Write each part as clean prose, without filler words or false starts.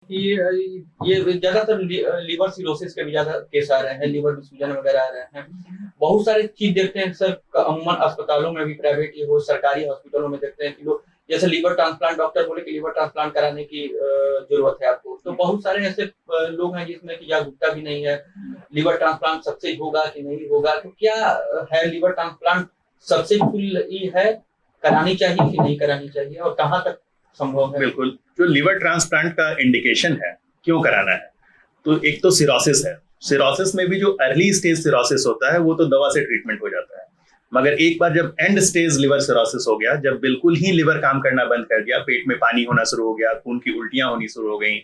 कि ये ज्यादातर लीवर सिरोसिस के भी ज्यादा केस आ रहे हैं, लीवर में सूजन वगैरह आ रहे हैं। बहुत सारी चीज देखते हैं सर, अमूमन अस्पतालों में भी, प्राइवेट ये हो सरकारी हॉस्पिटलों में देखते हैं कि लोग जैसे लीवर ट्रांसप्लांट, डॉक्टर बोले कि लीवर ट्रांसप्लांट कराने की जरूरत है आपको, तो बहुत सारे ऐसे लोग हैं जिसमें कि जागरूकता भी नहीं है, लीवर ट्रांसप्लांट सक्सेस होगा कि नहीं होगा। तो क्या है, लीवर ट्रांसप्लांट सक्सेसफुल है, करानी चाहिए कि नहीं करानी चाहिए, और कहाँ तक संभव है? बिल्कुल, जो लीवर ट्रांसप्लांट का इंडिकेशन है क्यों कराना है, तो एक तो सिरोसिस है। सिरोसिस में भी जो अर्ली स्टेज सिरोसिस होता है वो तो दवा से ट्रीटमेंट हो जाता है, मगर एक बार जब एंड स्टेज लिवर सिरोसिस हो गया, जब बिल्कुल ही लिवर काम करना बंद कर दिया, पेट में पानी होना शुरू हो गया, खून की उल्टियां होनी शुरू हो गई,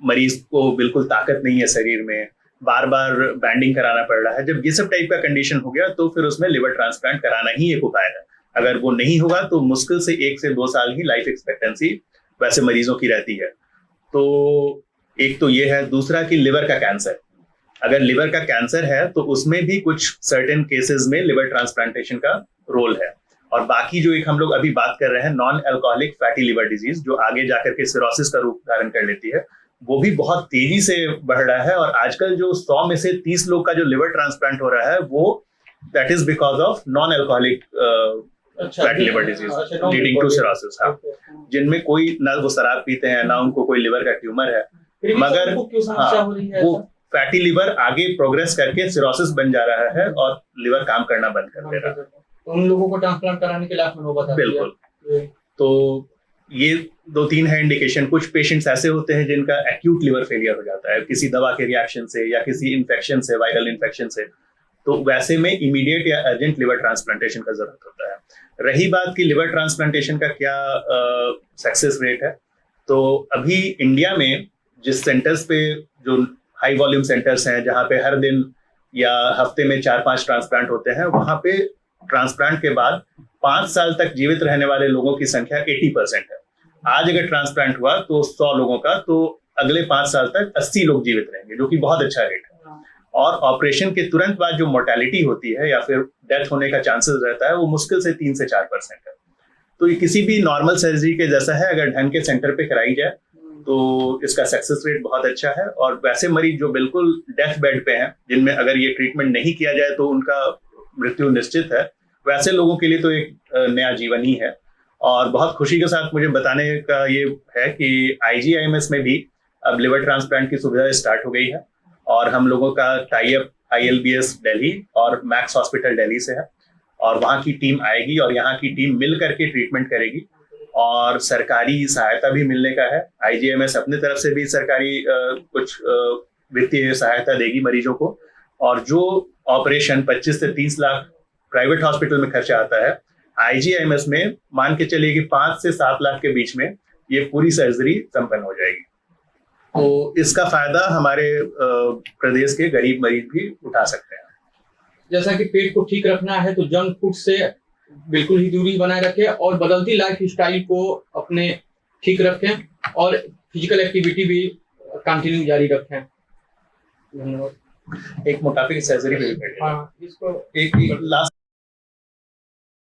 मरीज को बिल्कुल ताकत नहीं है शरीर में, बार बार बैंडिंग कराना पड़ रहा है, जब ये सब टाइप का कंडीशन हो गया तो फिर उसमें लिवर ट्रांसप्लांट कराना ही एक उपाय है। अगर वो नहीं होगा तो मुश्किल से 1 से 2 साल ही लाइफ एक्सपेक्टेंसी वैसे मरीजों की रहती है। तो एक तो ये है, दूसरा कि लिवर का कैंसर, अगर लिवर का कैंसर है तो उसमें भी कुछ सर्टेन केसेस में लिवर ट्रांसप्लांटेशन का रोल है। और बाकी जो एक हम लोग अभी बात कर रहे हैं non alcoholic fatty liver disease, जो आगे जाकर के सिरोसिस का रूप धारण कर लेती है, वो भी बहुत तेजी से बढ़ रहा है। और आजकल जो 100 में से 30 लोग का जो लिवर ट्रांसप्लांट हो रहा है वो that is because of non alcoholic fatty liver disease leading to cirrhosis. हाँ, जिनमें कोई ना वो शराब पीते हैं ना उनको कोई लिवर का ट्यूमर है, मगर वो फैटी लिवर आगे प्रोग्रेस करके सिरोसिस बन जा रहा है और लिवर काम करना बंद कर दे रहा है। तो उन लोगों को ट्रांसप्लांट कराने के लायक नौबत आती है। बिल्कुल। तो ये 2-3 है इंडिकेशन। कुछ पेशेंट्स ऐसे होते हैं जिनका एक्यूट लिवर फेलियर हो जाता है किसी दवा के रिएक्शन से या किसी इन्फेक्शन से, वायरल इन्फेक्शन से, तो वैसे में इमीडिएट या अर्जेंट लिवर ट्रांसप्लांटेशन का जरूरत होता है। रही बात कि लिवर ट्रांसप्लांटेशन का क्या सक्सेस रेट है, तो अभी इंडिया में जिस सेंटर्स पे, जो हाई वॉल्यूम सेंटर्स हैं जहाँ पे हर दिन या हफ्ते में 4-5 ट्रांसप्लांट होते हैं, वहां पे ट्रांसप्लांट के बाद 5 साल तक जीवित रहने वाले लोगों की संख्या 80% है। आज अगर ट्रांसप्लांट हुआ तो 100 लोगों का, तो अगले 5 साल तक 80 लोग जीवित रहेंगे, जो कि बहुत अच्छा रेट है। और ऑपरेशन के तुरंत बाद जो मोर्टेलिटी होती है या फिर डेथ होने का चांसेस रहता है वो मुश्किल से 3 से 4% है। तो ये किसी भी नॉर्मल सर्जरी के जैसा है, अगर ढंग के सेंटर पे कराई जाए तो इसका सक्सेस रेट बहुत अच्छा है। और वैसे मरीज जो बिल्कुल डेथ बेड पे हैं, जिनमें अगर ये ट्रीटमेंट नहीं किया जाए तो उनका मृत्यु निश्चित है, वैसे लोगों के लिए तो एक नया जीवन ही है। और बहुत खुशी के साथ मुझे बताने का ये है कि IGIMS में भी अब लिवर ट्रांसप्लांट की सुविधा स्टार्ट हो गई है, और हम लोगों का टाई अप ILBS दिल्ली और मैक्स हॉस्पिटल दिल्ली से है, और वहाँ की टीम आएगी और यहाँ की टीम मिल करके ट्रीटमेंट करेगी, और सरकारी सहायता भी मिलने का है। IGIMS अपनी तरफ से भी सरकारी कुछ वित्तीय सहायता देगी मरीजों को, और जो ऑपरेशन 25 से 30 लाख प्राइवेट हॉस्पिटल में खर्चा आता है, IGIMS में मान के चलिए कि 5 से 7 लाख के बीच में ये पूरी सर्जरी संपन्न हो जाएगी। तो इसका फायदा हमारे प्रदेश के गरीब मरीज भी उठा सकते हैं। जैसा कि पेट को ठीक रखना है तो जंक फूड से बिल्कुल ही दूरी बनाए रखें, और बदलती लाइफ स्टाइल को अपने ठीक रखें, और फिजिकल एक्टिविटी भी कंटिन्यू जारी रखें। धन्यवाद। एक मोटापे की सर्जरी भी हाँ, इसको एक लास्ट